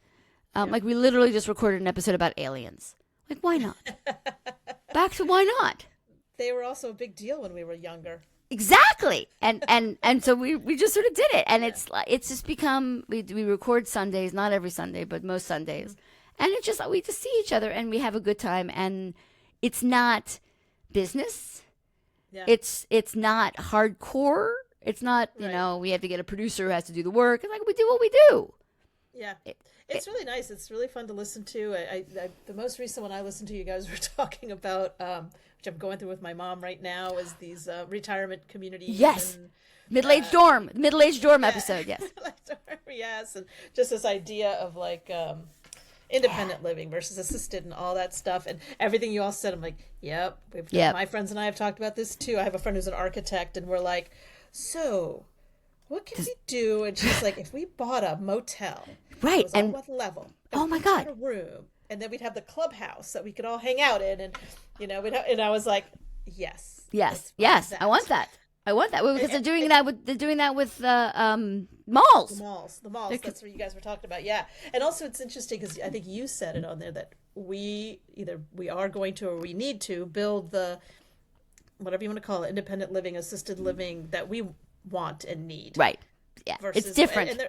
Like, we literally just recorded an episode about aliens. Like, why not? Back to why not? They were also a big deal when we were younger. Exactly. And so we just sort of did it. And it's just become, we record Sundays, not every Sunday, but most Sundays. And it's just, we just see each other and we have a good time. And it's not business. Yeah. It's not hardcore. It's not, we have to get a producer who has to do the work. It's like, we do what we do. Yeah. It's really nice. It's really fun to listen to. I the most recent one I listened to, you guys were talking about, which I'm going through with my mom right now, is these retirement communities. Yes. And, Middle-aged dorm episode. Yes. Yes. And just this idea of like independent living versus assisted and all that stuff. And everything you all said, I'm like, yep. My friends and I have talked about this too. I have a friend who's an architect, and we're like, so what can we do? And she's like, if we bought a motel, right, and on one level, oh my God, a room, and then we'd have the clubhouse that we could all hang out in, and and I was like, yes, I want that. Because they're doing that with malls. The malls. That's what you guys were talking about, yeah. And also, it's interesting because I think you said it on there that we are going to, or we need to build the, whatever you want to call it, independent living, assisted living that we want and need. Right. Yeah. Versus, it's different.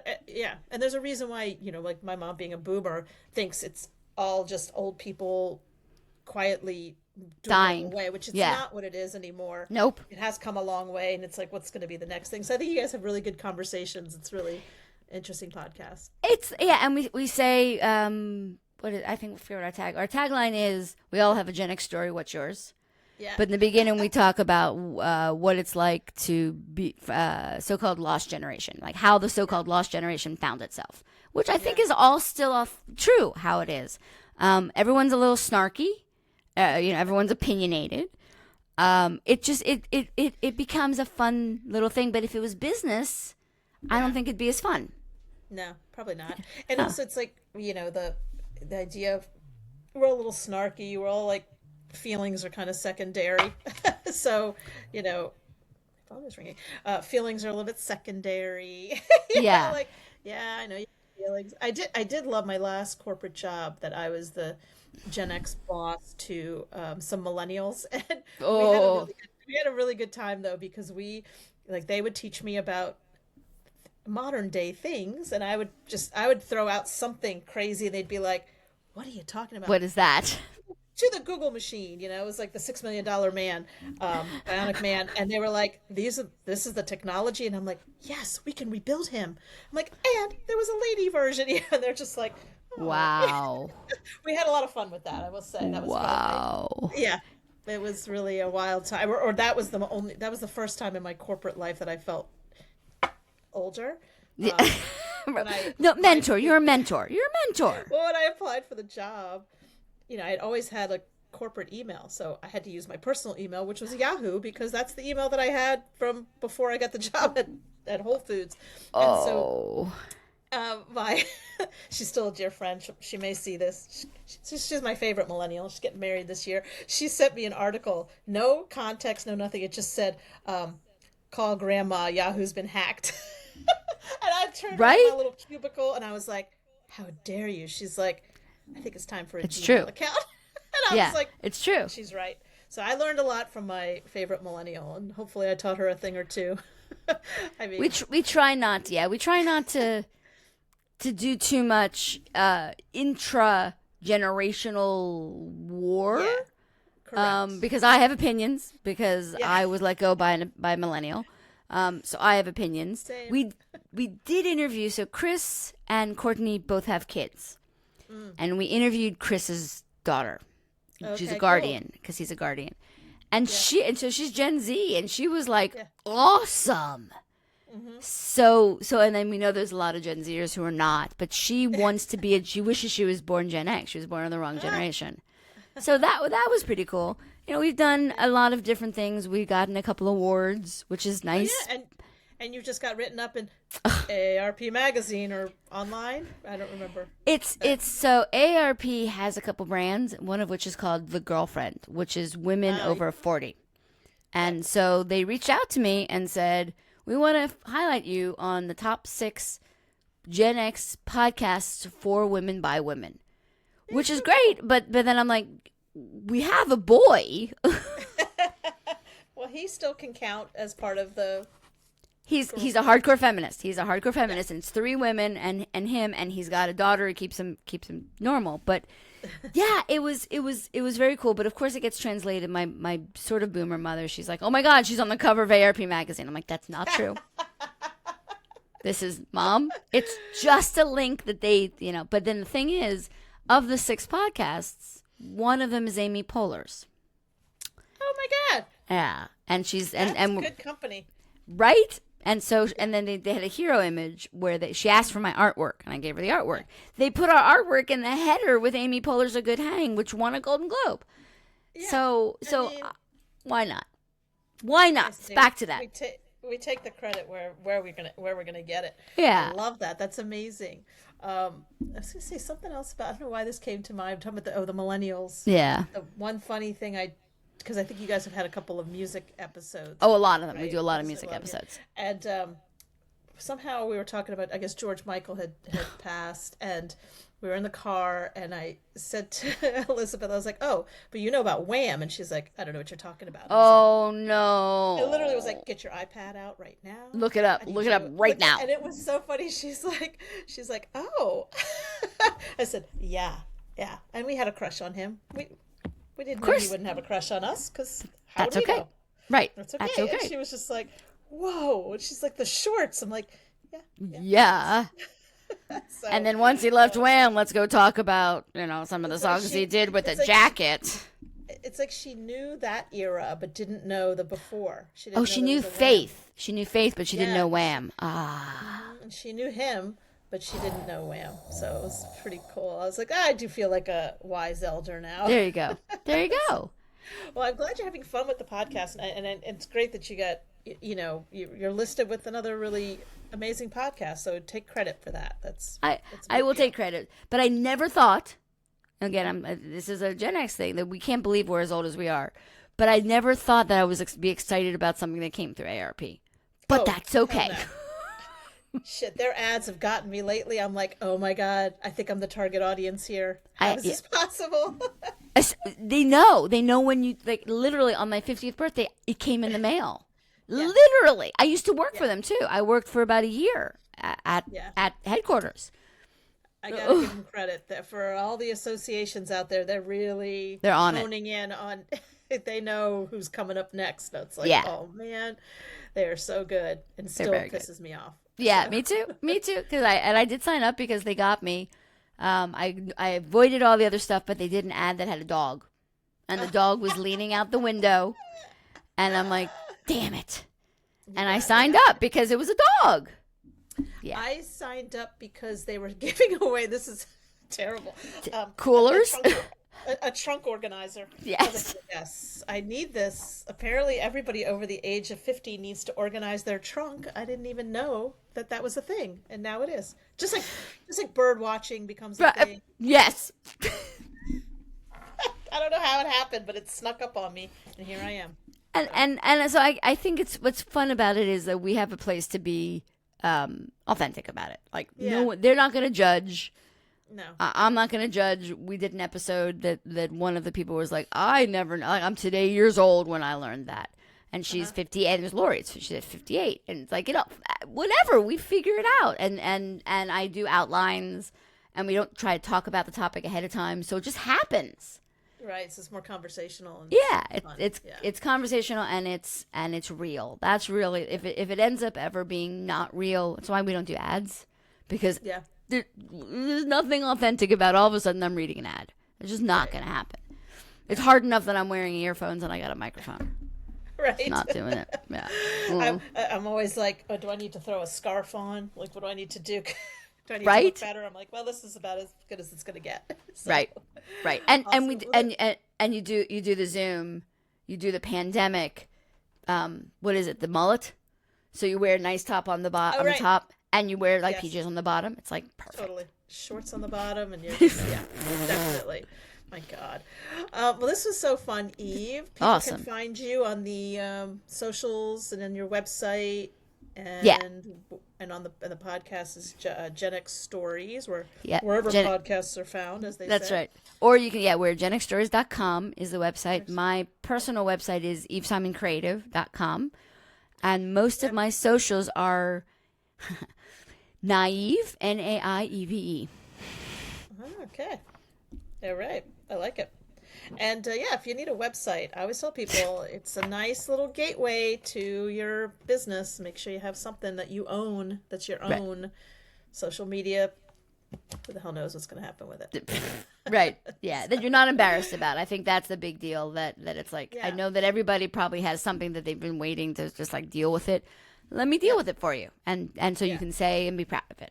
And there's a reason why, like my mom being a boomer thinks it's all just old people quietly dying away, which is not what it is anymore. Nope. It has come a long way, and it's like, what's going to be the next thing? So I think you guys have really good conversations. It's really interesting podcast. And we say, I think we figured our tagline is, we all have a Gen X story. What's yours? Yeah. But in the beginning, we talk about what it's like to be so-called lost generation, like how the so-called lost generation found itself, which I think is all still true how it is. Everyone's a little snarky, everyone's opinionated. It becomes a fun little thing. But if it was business, I don't think it'd be as fun. No, probably not. And also, it's like the idea of, we're a little snarky. We're all like, feelings are kind of secondary. So, my phone is ringing. Feelings are a little bit secondary. I know your feelings. I did love my last corporate job, that I was the Gen X boss to some millennials. And we had a really good time though, because they would teach me about modern day things, and I would throw out something crazy, and they'd be like, what are you talking about? What is that? To the Google machine, it was like the $6 million man, bionic man, and they were like, this is the technology, and I'm like, yes, we can rebuild him. I'm like, and there was a lady version, and they're just like, oh. Wow. We had a lot of fun with that, I will say. That was wow. Fun. Yeah, it was really a wild time, or that was the first time in my corporate life that I felt older. Mentor. You're a mentor. Well, when I applied for the job, I'd always had a corporate email, so I had to use my personal email, which was Yahoo, because that's the email that I had from before I got the job at Whole Foods. Oh. And so, she's still a dear friend. She may see this. She's my favorite millennial. She's getting married this year. She sent me an article, no context, no nothing. It just said, call grandma, Yahoo's been hacked. And I turned around my little cubicle, and I was like, how dare you? She's like, I think it's time for a Gmail account. And I was Yeah, like, it's true. she's right. So I learned a lot from my favorite millennial, and hopefully I taught her a thing or two. I We mean, we try not to, yeah, we try not to do too much intra generational war. yeah, correct. Because I have opinions because Yeah, I was let go by a millennial. So I have opinions. same. We did interview. So Chris and Courtney both have kids, and we interviewed Chris's daughter. She's a Okay, guardian because he's a guardian, and so she's Gen Z, and she was like Yeah. awesome. So and then we know there's a lot of Gen Zers who are not, but she wants to be. She wishes she was born Gen X. She was born in the wrong generation. So that was pretty cool. You know, we've done a lot of different things. We've gotten a couple awards, which is nice. Yeah, and you just got written up in AARP magazine or online. I don't remember. It's so AARP has a couple brands, one of which is called The Girlfriend, which is women over 40. And so they reached out to me and said, "We want to highlight you on the top 6 Gen X podcasts for women by women." Which is great, but then I'm like, we have a boy. Well, he still can count as part of the. He's a hardcore feminist. He's a hardcore feminist, and it's 3 women and him, and he's got a daughter who keeps him normal. But yeah, it was very cool. But of course, it gets translated. My sort of boomer mother, she's like, "Oh my God, she's on the cover of ARP magazine." I'm like, "That's not true." This is Mom. It's just a link that they, But then the thing is, of the 6 podcasts, one of them is Amy Poehler's. Oh my God! Yeah, and she's That's and good company. right. And so, and then they had a hero image where she asked for my artwork, and I gave her the artwork. They put our artwork in the header with Amy Poehler's "A Good Hang," which won a Golden Globe. Yeah, So I mean, why not? Why not? see, Back to that. we take the credit where we're gonna get it. Yeah. I love that. That's amazing. I was gonna say something else about. I don't know why this came to mind. I'm talking about the millennials. Yeah. The one funny thing because I think you guys have had a couple of music episodes. Oh, a lot of them. Right? We do a lot of music episodes. And somehow we were talking about, I guess George Michael had passed, and we were in the car, and I said to Elizabeth, I was like, "Oh, but you know about Wham?" And she's like, "I don't know what you're talking about." Oh no! It literally was like, "Get your iPad out right now. Look it up. Look it up right now." And it was so funny. She's like, "Oh," I said, "Yeah, and we had a crush on him. We didn't know he wouldn't have a crush on us because that's okay, right? That's okay. That's okay. And she was just like, "Whoa!" And she's like, "The shorts." I'm like, Yeah. So, And then once he left Wham, let's go talk about some of the songs he did with the jacket. It's like she knew that era, but didn't know the before. She didn't know She there knew was a Wham. Faith. She knew Faith, but she didn't Yeah. know Wham. Ah. And she knew him, but she didn't know Wham. So it was pretty cool. I was like, I do feel like a wise elder now. There you go. There you go. Well, I'm glad you're having fun with the podcast, and it's great that you got, you're listed with another really amazing podcast. So take credit for that. That's a I big will deal. take credit, but I never thought. Again, this is a Gen X thing that we can't believe we're as old as we are. But I never thought that I was be excited about something that came through ARP. But that's okay. hell no. Shit, their ads have gotten me lately. I'm like, oh my God, I think I'm the target audience here. How is this possible? They know when you literally on my 50th birthday, it came in the mail. Literally, I used to work for them too. I worked for about a year at headquarters. I gotta give them credit for all the associations out there. They're on honing in on. They know who's coming up next. It's like, oh man, they are so good, and still pisses me off. Yeah, me too. Because I did sign up because they got me. I avoided all the other stuff, but they did an ad that had a dog, and the dog was leaning out the window, and I'm like, damn it. And I signed up because it was a dog. Yeah. I signed up because they were giving away, this is terrible, coolers. A trunk organizer. Yes. Yes, I need this. Apparently everybody over the age of 50 needs to organize their trunk. I didn't even know that was a thing, and now it is. Just like bird watching becomes a thing. Yes. I don't know how it happened, but it snuck up on me, and here I am. And so I think it's what's fun about it is that we have a place to be authentic about it. Like no one, they're not going to judge. No. I'm not going to judge. We did an episode that one of the people was like, I never know. Like, I'm today years old when I learned that. And she's 58. And it was Lori. She's at 58. And it's like, whatever. We figure it out. And I do outlines, and we don't try to talk about the topic ahead of time. So it just happens. Right, so it's more conversational. And Yeah, fun. it's conversational, and it's real. That's really, if it ends up ever being not real, that's why we don't do ads, because there's nothing authentic about all of a sudden I'm reading an ad. It's just not going to happen. It's hard enough that I'm wearing earphones and I got a microphone. Right. It's not doing it. Yeah. I'm always like, oh, do I need to throw a scarf on? Like, what do I need to do? Do I need to Right? look better? I'm like, well, this is about as good as it's going to get. So, Right. And awesome. and you do the Zoom, you do the pandemic. What is it? The mullet. So you wear a nice top on the on the top, and you wear like PJs on the bottom. It's like perfect. Totally. Shorts on the bottom, and you're just, definitely. My God. Well, this was so fun, Eve. People Awesome. can find you on the socials and on your website. And on the podcast is GenX Stories, wherever podcasts are found, as they say. That's right. Or you can, we're genxstories.com is the website. My personal website is evesimoncreative.com. And most of my socials are naive, Naieve. Okay. All right. I like it. And if you need a website, I always tell people it's a nice little gateway to your business. Make sure you have something that you own, that's your own social media. Who the hell knows what's going to happen with it? Right. Yeah. That you're not embarrassed about. I think that's the big deal, that it's like, I know that everybody probably has something that they've been waiting to just like deal with it. Let me deal with it for you. And so you can say and be proud of it.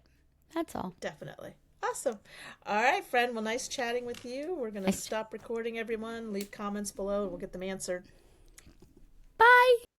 That's all. Definitely. Awesome. All right, friend. Well, nice chatting with you. We're going to stop recording, everyone. Leave comments below. We'll get them answered. Bye.